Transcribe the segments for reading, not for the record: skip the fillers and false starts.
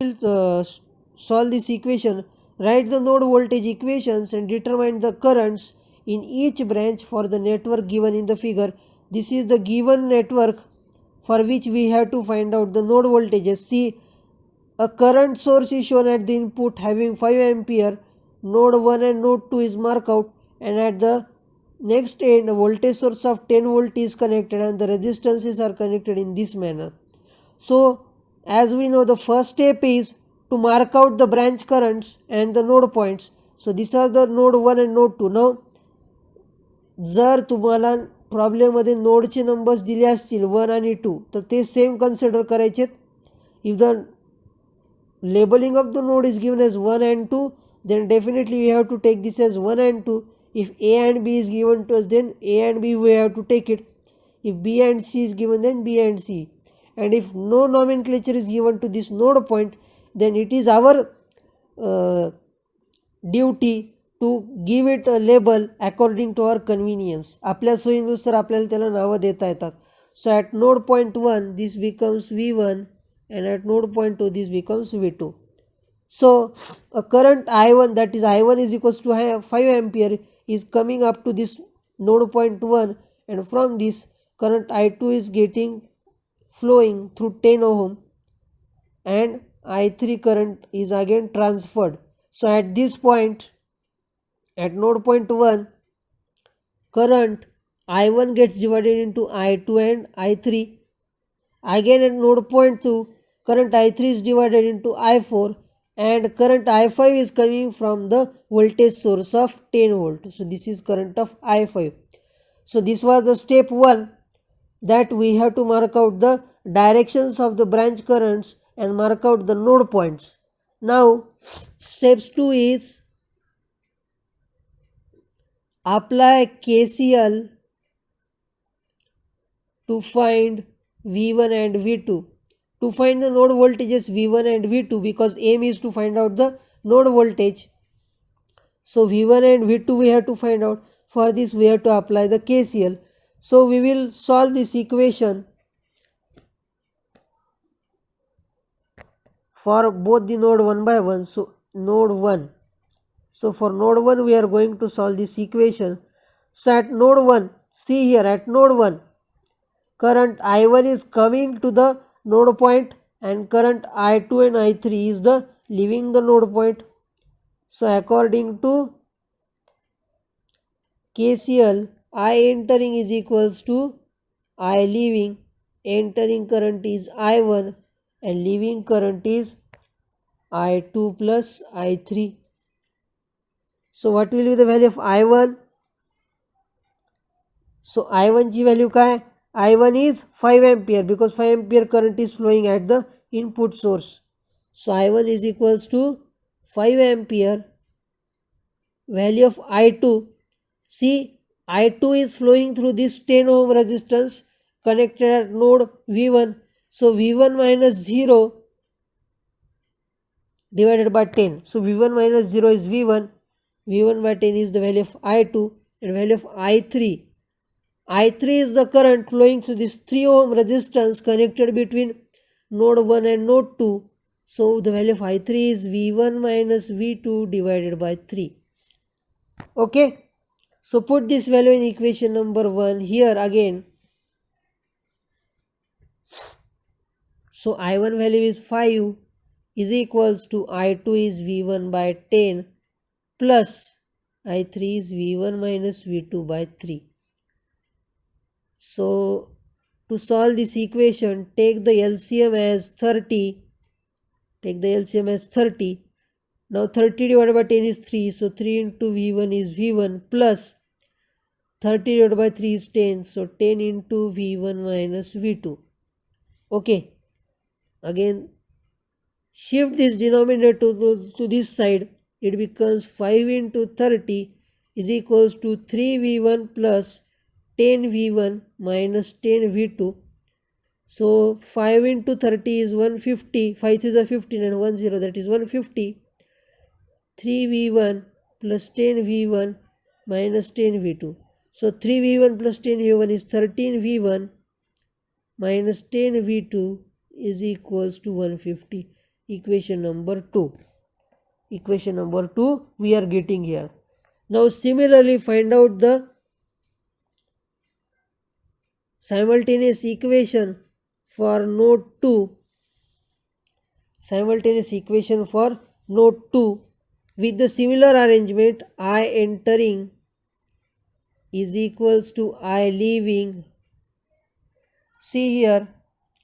Solve this equation. Write the node voltage equations and determine the currents in each branch for the network given in the figure. This is the given network for which we have to find out the node voltages. See, a current source is shown at the input having 5 ampere. Node 1 and node 2 is marked out, and at the next end a voltage source of 10 volt is connected and the resistances are connected in this manner. So as we know, the first step is to mark out the branch currents and the node points. So these are the node 1 and node 2. Now जर तुम्हाला प्रॉब्लेममध्ये नोडचे numbers दिले असतील 1 आणि 2 तर ते same consider करायचे. If the labeling of the node is given as 1 and 2, then definitely we have to take this as 1 and 2. If A and B is given to us, then A and B we have to take it. If B and C is given, then B and C. And if no nomenclature is given to this node point, then it is our duty to give it a label according to our convenience. आपल्या सोयीनुसार आपल्याला त्याला नावं देता येतात. So at node point 1 this becomes V1 and at node point 2 this becomes V2. So a current I1, that is I1 is equals to 5 ampere, is coming up to this node point 1, and from this current I2 is getting flowing through 10 ohm and I3 current is again transferred. So at this point, at node point 1, current I1 gets divided into I2 and I3. Again at node point 2, current I3 is divided into I4 and current I5 is coming from the voltage source of 10 volt. So this is current of I5. So this was the step 1, that we have to mark out the directions of the branch currents and mark out the node points. Now steps 2 is apply KCL to find V1 and V2. To find the node voltages V1 and V2, because aim is to find out the node voltage. So V1 and V2 we have to find out. For this we have to apply the KCL. So we will solve this equation for both the node one by one. So node 1. So for node 1 we are going to solve this equation. So at node 1, see here at node 1, current I1 is coming to the node point and current I2 and I3 is the leaving the node point. So according to KCL, I entering is equals to I leaving. Entering current is I1 and leaving current is I2 plus I3. So what will be the value of I1? So I1 ची value काय? I1 is 5 ampere, because 5 ampere current is flowing at the input source. So I1 is equals to 5 ampere. Value of I2, see, I2 is flowing through this 10 ohm resistance connected at node V1. So V1 minus 0 divided by 10. So V1 minus 0 is V1. V1 by 10 is the value of I2, and value of I3. I3 is the current flowing through this 3 ohm resistance connected between node 1 and node 2. So the value of I3 is V1 minus V2 divided by 3. Okay. So put this value in equation number 1 here again. So I1 value is 5 is equals to I2 is V1 by 10 plus I3 is V1 minus V2 by 3. So to solve this equation, take the LCM as 30. Take the LCM as 30. Now 30 divided by 10 is 3. So 3 into V1 is V1 plus 30 divided by 3 is 10. So 10 into V1 minus V2. Okay. Again, shift this denominator to this side. It becomes 5 into 30 is equals to 3V1 plus 10V1 minus 10V2. So 5 into 30 is 150. 5 is a 15 and 1 0, that is 150. 3V1 plus 10V1 minus 10V2. So 3V1 plus 10V1 is 13V1 minus 10V2 is equals to 150. equation number 2. Equation number 2 we are getting here. Now similarly find out the simultaneous equation for node 2. Simultaneous equation for node 2 with the similar arrangement, I entering is equals to I leaving. See here,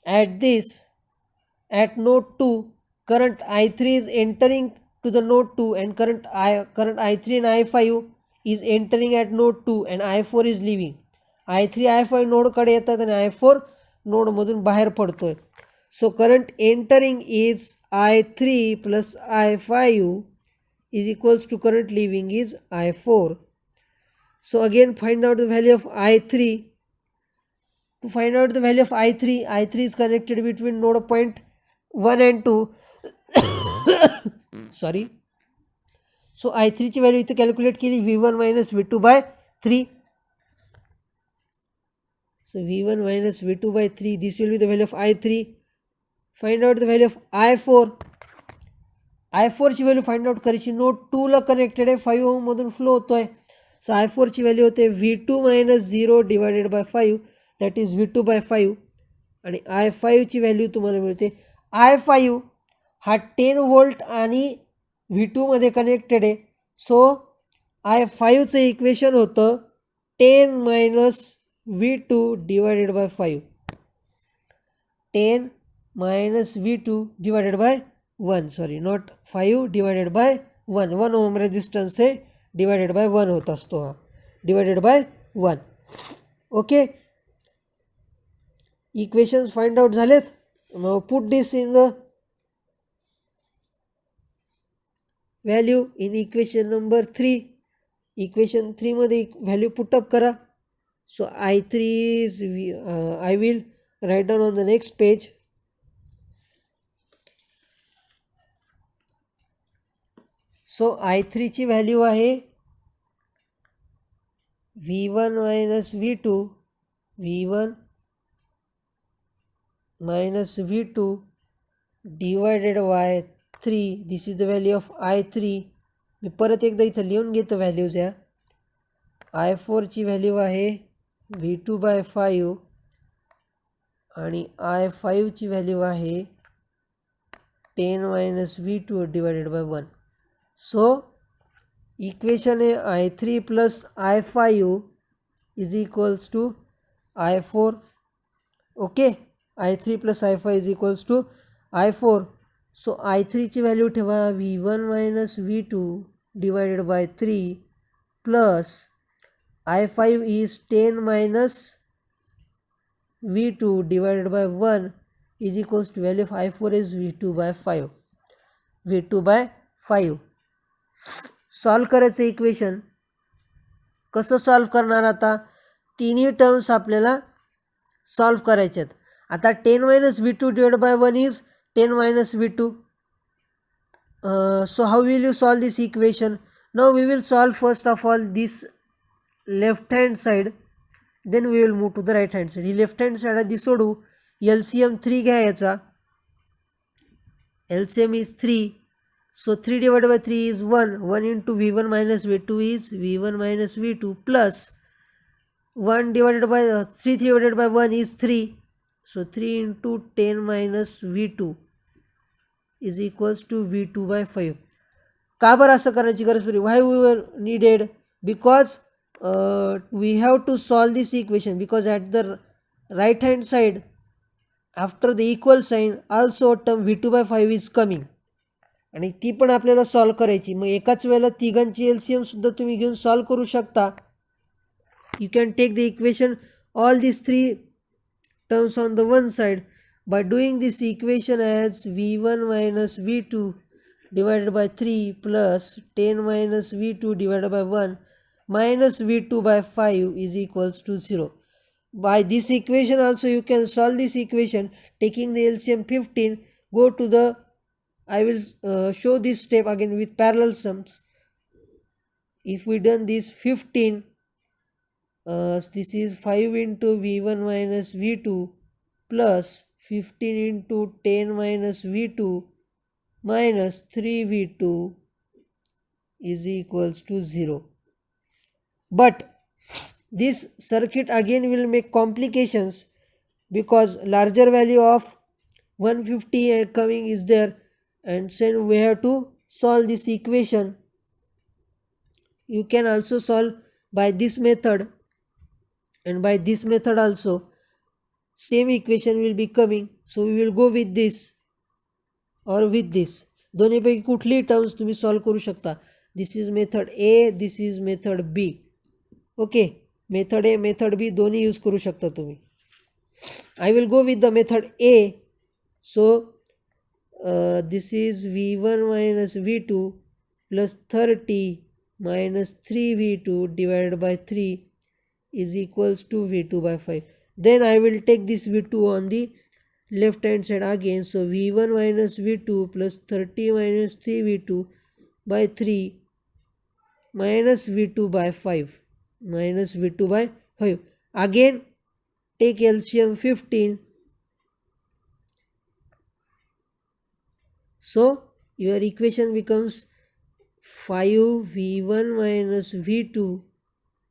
at node 2, current I3 is entering to the node 2 and current I3 and I5 is entering at node 2 and I4 is leaving. I3 I5 node कडे येतात आणि I4 node मधून बाहेर पडतोय. So current entering is I3 plus I5 is equals to current leaving is I4. So again find out the value of I3. To find out the value of I3, I3 is connected between node point 1 and 2. Sorry. So I3 ची value इथे calculate केली V1 minus V2 by 3. So V1 minus V2 by 3, this will be the value of I3. Find out the value of I4. I4 ची value find out करायची. Node 2 ला connected आहे, 5 ओम मधून flow होतोय. सो I4 ची value होते V2 minus 0 divided by 5, that is V2 by 5. आणि I5 ची value तुम्हाला मिळते. I5 हा 10 वोल्ट आणि V2 मध्ये कनेक्टेड आहे. सो I5 चं इक्वेशन होतं 10 minus V2 divided by 5. 10 minus V2 divided by 1, sorry, not 5 divided by 1. 1 ohm resistance है डिवाइडेड बाय 1 होता असतो हा, divided by 1. Okay, equations find out झालेत. Now put this in the value in equation number 3. Equation 3 मध्ये value put up करा. सो I3 is I will write down on the next page. So I3 ची value आहे V1 minus V2, V1 minus V2 divided by 3. This is the value of I3. मी परत एकदा इथं लिहून घेतो values या. I4 ची व्हॅल्यू आहे V2 by 5 आणि I5 ची व्हॅल्यू आहे 10 minus V2 divided by 1. So equation है I3 plus I5 is equals to I4. Okay, I3 plus I5 is equals to I4. So I3 ची व्हॅल्यू ठेवा V1 minus V2 divided by 3 plus I5 is 10 minus V2 divided by 1 is equals to value of I4 is V2 by 5. V2 by 5. Solve करायचं equation. कसं solve करणार आता? तिन्ही terms आपल्याला solve करायचे आहेत. आता 10 minus V2 divided by 1 is 10 minus V2. So how will you solve this equation? Now we will solve first of all this left hand side, then we will move to the right hand side. He left hand side आधी सोडू. LCM 3 घ्या याचा. LCM is 3. So 3 divided by 3 is 1. 1 into V1 minus V2 is V1 minus V2 plus 1 divided by 3 divided by 1 is 3. So 3 into 10 minus V2 is equals to V2 by 5. का बरं असं करायची गरज पडली? Why we were needed? Because we have to solve this equation, because at the right hand side after the equal sign also term V2 by 5 is coming आणि ती पण आपल्याला सॉल्व करायची. मग एकाच वेळेला तिघांची LCM सुद्धा तुम्ही घेऊन सॉल्व करू शकता. You can take the equation all this 3 terms on the one side by doing this equation as V1 minus V2 divided by 3 plus 10 minus V2 divided by 1 minus V2 by 5 is equals to 0. By this equation also you can solve this equation taking the LCM 15. Go to the, I will show this step again with parallel sums. If we done this 15, this is 5 into V1 minus V2 plus 15 into 10 minus V2 minus 3v2 is equals to 0. But this circuit again will make complications because larger value of 150 coming is there, and so we have to solve this equation. You can also solve by this method, and by this method also same equation will be coming. So we will go with this or with this. दोन्हीपैकी कुठलीही terms तुम्ही solve करू शकता. This is method A, this is method B. Okay, method A method B दोन्ही use करू शकता तुम्ही. I will go with the method A. So this is V1 minus V2 plus 30 minus 3V2 divided by 3 is equals to V2 by 5. Then I will take this V2 on the left hand side again. So V1 minus V2 plus 30 minus 3V2 by 3 minus V2 by 5 minus V2 by 5. Again take LCM 15. So your equation becomes 5V1 minus V2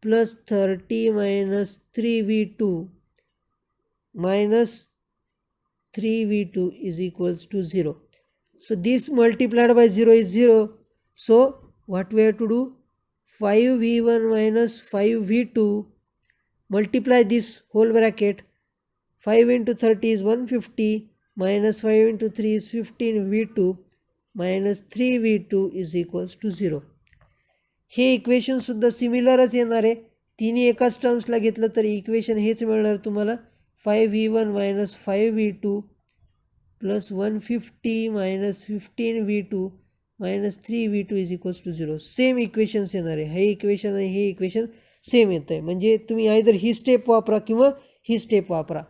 plus 30 minus 3V2 minus 3V2 is equals to 0. So this multiplied by 0 is 0. So what we have to do? 5V1 minus 5V2, multiply this whole bracket. 5 into 30 is 150 minus 5 into 3 is 15V2 minus 3V2 is equals to 0. हे equation सुद्धा सिमिलरच येणार आहे. तिन्ही एकाच टर्म्सला घेतलं तरी equation हेच मिळणार तुम्हाला. 5V1 minus 5V2 plus 150 minus 15V2 minus 3V2 is equals to 0. Same equations येणार आहे. हे इक्वेशन आणि हे इक्वेशन सेम येत आहे. म्हणजे तुम्ही आयदर ही स्टेप वापरा किंवा ही स्टेप वापरा.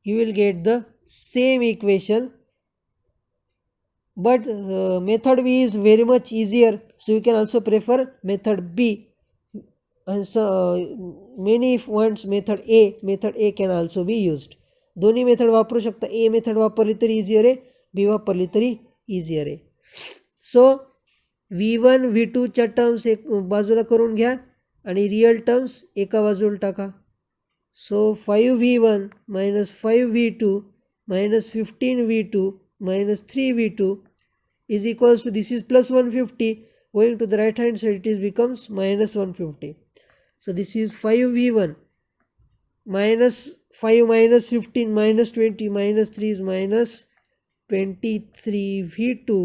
You will get the same equation, but method B is very much easier, so you can also prefer method B. And so many wants method A can also be used. दोन्ही method वापरू शकता. A method वापरली तरी easier आहे, B वापरली तरी easier आहे. सो V1 V2च्या terms एक बाजूला करून घ्या आणि रिअल टर्म्स एका बाजूला टाका. So 5V1 minus 5V2 minus 15V2 minus 3V2 is equals to, this is plus 150, going to the right hand side it is becomes minus 150. So this is 5V1 minus 5 minus 15 minus 20 minus 3 is minus 23V2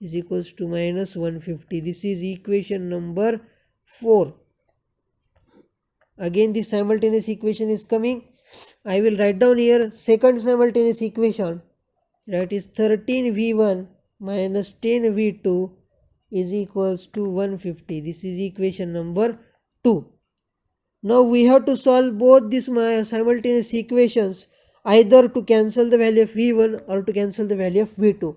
is equals to minus 150. This is equation number 4. Again this simultaneous equation is coming. I will write down here second simultaneous equation, that is 13V1 minus 10V2 is equals to 150. This is equation number 2. Now we have to solve both these simultaneous equations, either to cancel the value of V1 or to cancel the value of V2.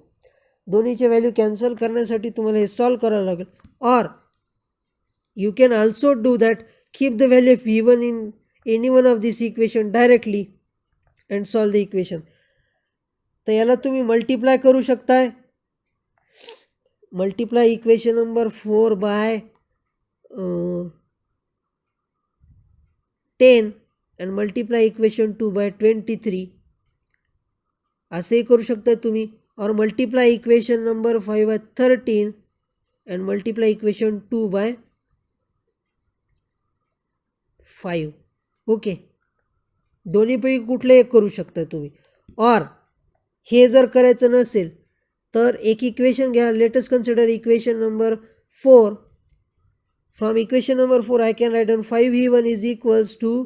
दोन्हीचे value cancel करण्यासाठी तुम्हाला हे solve करावं लागेल. और you can also do that, keep the value of V1 in any one of this equation directly and solve the equation. तर याला तुम्ही multiply करू शकताय. Multiply equation number 4 by 10 and multiply equation 2 by 23. असेही करू शकता तुम्ही. और multiply equation number 5 by 13 and multiply equation 2 by 5. Okay, दोन्हीपैकी कुठले एक करू शकता तुम्ही. और हे जर करायचं नसेल तर एक इक्वेशन घ्या. Let us consider equation number 4. From equation number 4 I can write down 5V1 is equals to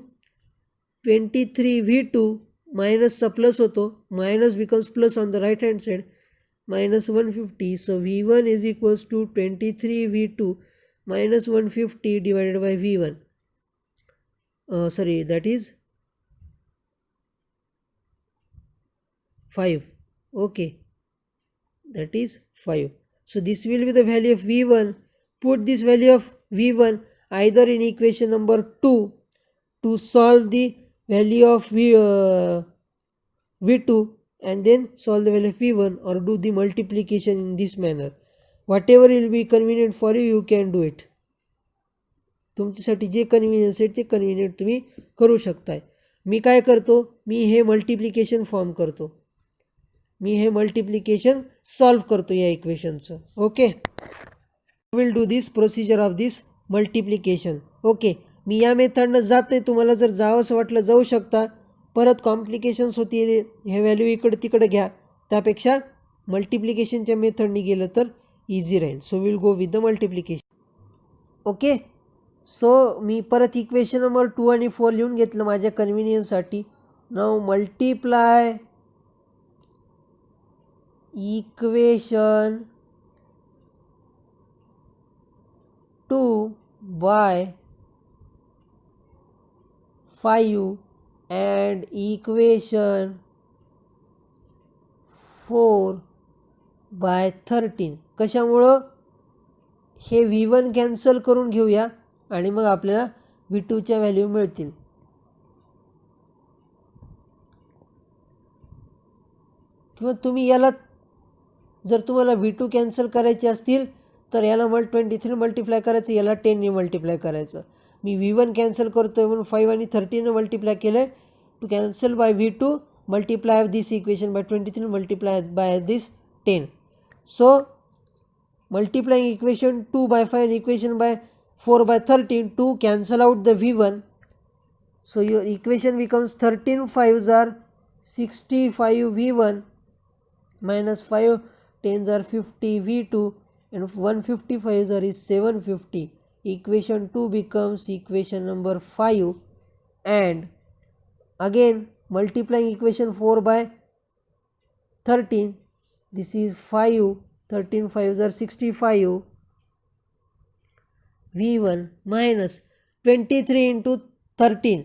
23V2 minus चा प्लस होतो, minus becomes plus on the right hand side, minus 150. So V1 is equals to 23V2 minus 150 divided by V1. That is 5. Okay, that is 5. So this will be the value of V1. Put this value of V1 either in equation number 2 to solve the value of V2 and then solve the value of V1 or do the multiplication in this manner. Whatever will be convenient for you, you can do it. तुमच्यासाठी जे convenience आहे ते convenient तुम्ही करू शकताय. मी काय करतो, मी हे multiplication form करतो, मी हे multiplication solve करतो या इक्वेशनचं. Okay, will do this procedure of this multiplication. Okay, मी या मेथडनं जाते, तुम्हाला जर जावंसं वाटलं जाऊ शकता. परत कॉम्प्लिकेशन्स होतील, हे व्हॅल्यू इकडे तिकडे घ्या, त्यापेक्षा मल्टिप्लिकेशनच्या मेथडनी गेलं तर इझी राहील. So will go with the multiplication. Okay, so मी परत इक्वेशन नंबर 2 आणि 4 लिहून घेतलं माझ्या कन्व्हिनियन्ससाठी. Now multiply equation 2 by 5 and equation 4 by 13. कशामुळं, हे V1 कॅन्सल करून घेऊया आणि मग आपल्याला V2च्या व्हॅल्यू मिळतील. किंवा तुम्ही याला जर तुम्हाला V2 कॅन्सल करायचे असतील तर याला 23 मल्टिप्लाय करायचं, याला 10ने मल्टिप्लाय करायचं. मी V1 कॅन्सल करतो आहे म्हणून 5 आणि 13ने मल्टिप्लाय केलं आहे. To cancel by V2 multiply this equation by 23 multiply by this 10. So multiplying equation 2 by 5 and equation by 4 by 13 to cancel out the V1. So your equation becomes 13 5s are 65 V1 minus 5 10s are 50 V2 and 155 is 750. Equation 2 becomes equation number 5 and again multiplying equation 4 by 13, this is 5, 13 5s are 65 V1 minus 23 into 13,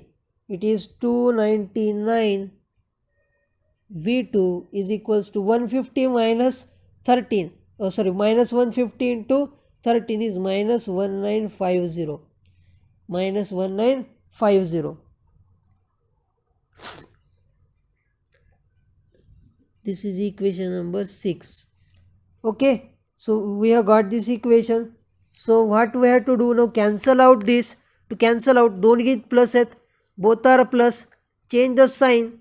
it is 299 V2 is equals to 150 minus 13, minus 150 into 13 is minus 1950, minus 1950. This is equation number 6. Okay, so we have got this equation. So what we have to do now, cancel out this. To cancel out, don't get plus it, both are plus. Change the sign,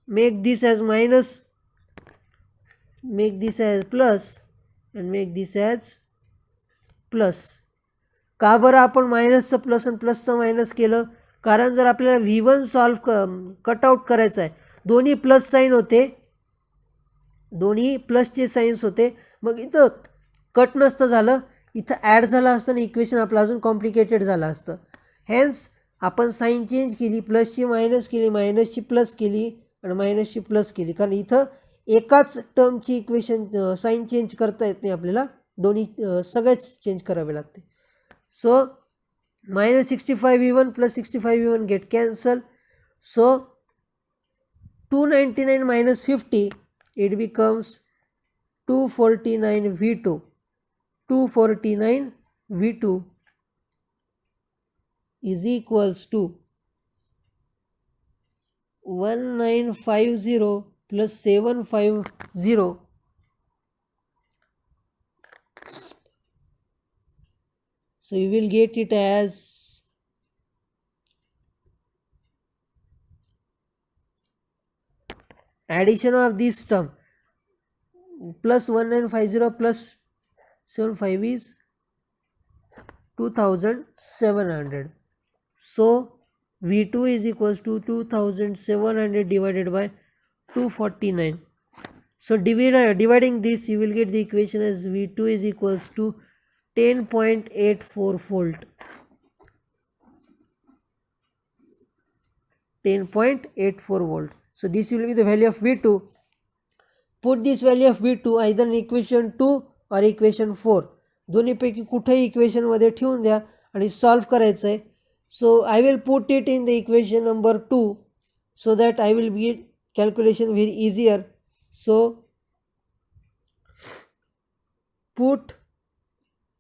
make this as minus, make this as plus and make this as plus. का बरं आपण मायनसचं plus आणि प्लसचं minus केलं, कारण जर आपल्याला V1 solve cutout करायचं आहे, दोन्ही प्लस साईन होते, दोन्ही प्लसचे साईन्स होते, मग इथं कट नसतं झालं, इथं ॲड झालं असतं आणि इक्वेशन आपलं अजून कॉम्प्लिकेटेड झालं असतं. हेन्स आपण साईन चेंज केली, प्लसची मायनस केली, मायनसची प्लस केली आणि मायनसची प्लस केली, कारण इथं एकाच टर्मची इक्वेशन साईन चेंज करता येत नाही आपल्याला, दोन्ही सगळेच चेंज करावे लागते. सो minus 65 V1 plus 65 V1 get cancelled. So 299 minus 50, it becomes 249 V2. 249 V2 is equals to 1950 plus 750. So you will get it as addition of this term, plus 1950 plus 75 is 2700. So V2 is equals to 2700 divided by 249. So dividing this, you will get the equation as V2 is equals to 10.84 volt. 10.84 volt. So this will be the value of V2. Put this value of V2 either in equation 2 or equation 4. दोन्हीपैकी कुठेही इक्वेशनमध्ये ठेवून द्या आणि solve करायचं आहे. So I will put it in the equation number 2 so that I will be calculation very easier. So put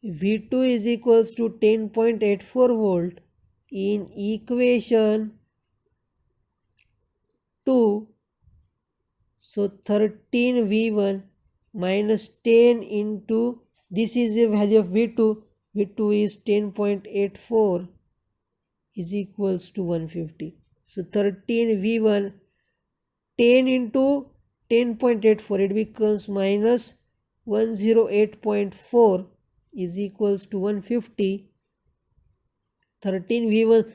V2 is equals to 10.84 volt in equation 2 So 13v1 minus 10 into, this is the value of v2. v2 is 10.84 is equals to 150. So 13v1, 10 into 10.84, it becomes minus 108.4 is equals to 150. 13v1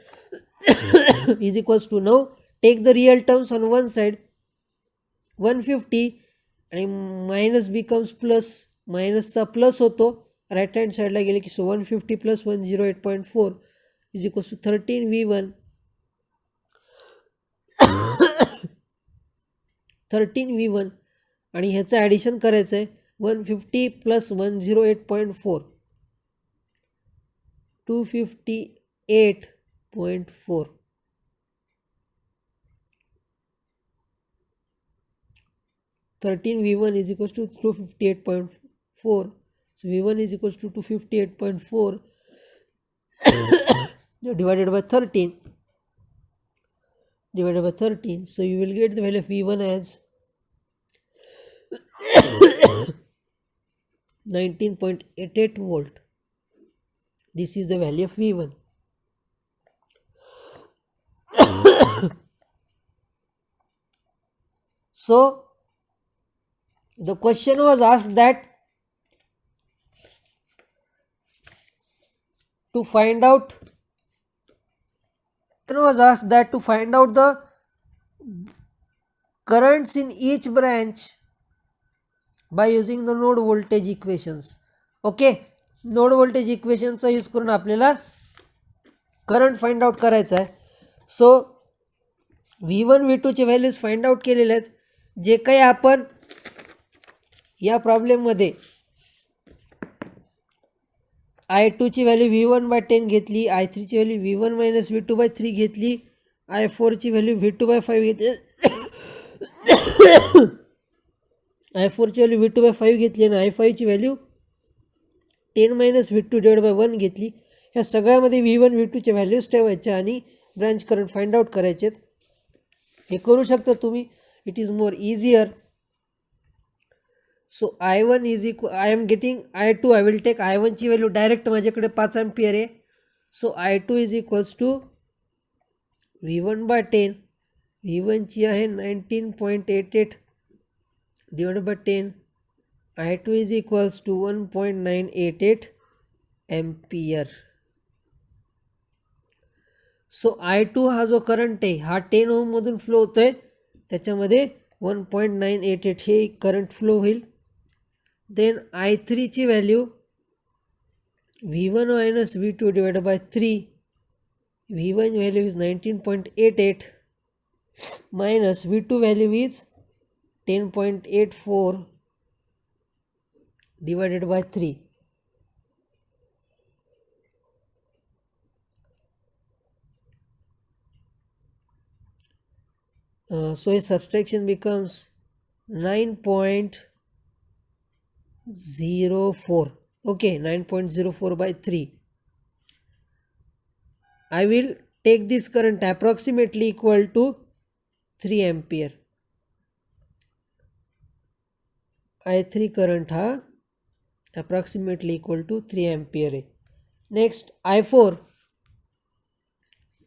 is equals to, now take the real terms on one side, 150 and minus becomes plus, minus चा plus होतो right hand साईडला गेले की. So 150 plus 108.4 is equals to 13v1. 13v1 आणि ह्याचं addition करायचं आहे. 150 plus 108.4 258.4. 13v1 is equals to 258.4. So v1 is equals to 258.4 divided by 13. So you will get the value of v1 as 19.88 volt. This is the value of v1. So the question was asked that to find out the currents in each branch by using the node voltage equations. Okay, node voltage equations use करून आपल्याला current find out करायचा आहे. सो v1 v2 चे values find out केलेले आहेत. जे काही आपण या प्रॉब्लेममध्ये i2 ची व्हॅल्यू v1 बाय 10 घेतली, i3 ची value v1 minus v2 bye 3 घेतली, i4 ची व्हॅल्यू v2 बाय 5 घेतली, i4 ची व्हॅल्यू v2 बाय 5 घेतली आणि i5 ची value 10 minus v2 divide by 1 घेतली. ह्या सगळ्यामध्ये v1 v2 च्या व्हॅल्यूज ठेवायच्या आणि ब्रांच करंट फाइंड आउट करायचे. हे करू शकता तुम्ही. It is more easier. So i1 is equal, I am getting i2, I will take i1 ची व्हॅल्यू डायरेक्ट माझ्याकडे 5 एम्पियर आहे. So i2 is equals to v1 by 10, v1 ची आहे 19.88 divide by 10, i2 is equals to 1.988 ampere. So i2 हा जो current आहे हा 10 ओम मधून फ्लो होतोय, त्याच्यामध्ये 1.988 हे करंट फ्लो होईल. देन i3 ची value v1 minus v2 divide by 3, v1 value is 19.88 minus v2 value is 10.84 divided by 3. So his subtraction becomes 9.04. Okay, 9.04 by 3. I will take this current approximately equal to 3 ampere. I3 current हा approximately equal to 3 ampere आहे. Next i4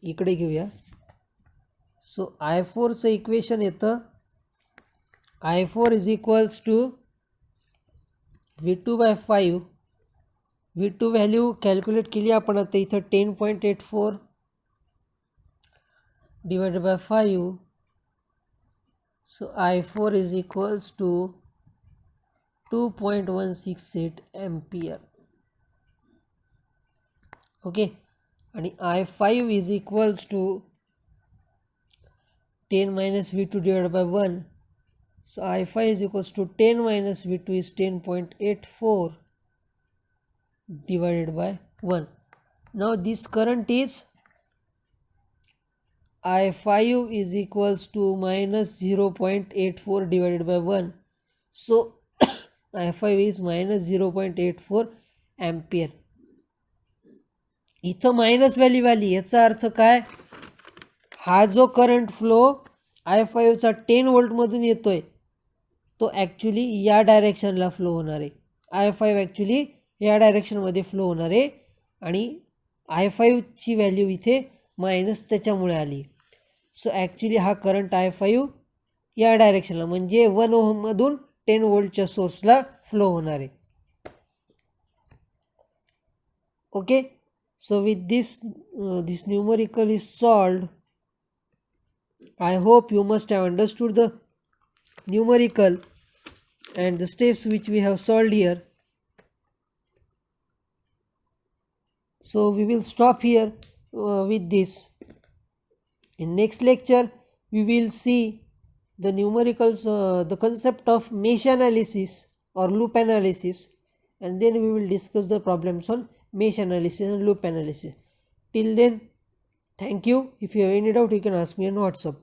इकडे घेऊया. सो i4चं equation येतं i4 is equals to v2 by 5. v2 value calculate केली आपण आता इथं 10.84 divided by 5. So i4 is equals to 2.168 ampere. Okay, आणि i5 is equals to 10 minus v2 divided by 1. So i5 is equals to 10 minus v2 is 10.84 divided by 1. Now this current is i5 is equals to minus 0.84 divided by 1. So i5 is minus 0.84 ampere. इथं minus value आली, याचा अर्थ काय, हा जो current flow i5चा 10 वोल्टमधून येतोय तो actually या डायरेक्शनला flow होणार आहे. I5 ॲक्च्युली या डायरेक्शनमध्ये फ्लो होणार आहे आणि I5ची व्हॅल्यू इथे मायनस त्याच्यामुळे आली. सो ॲक्च्युली हा करंट I5 या डायरेक्शनला म्हणजे 1 ओहममधून 10 वोल्टच्या सोर्सला फ्लो होणार आहे. Okay, so with this numerical is solved. I hope you must have understood the numerical and the steps which we have solved here. So we will stop here with this. In next lecture we will see the numericals, the concept of mesh analysis or loop analysis, and then we will discuss the problems on mesh analysis and loop analysis. Till then, thank you. If you have any doubt, you can ask me on WhatsApp.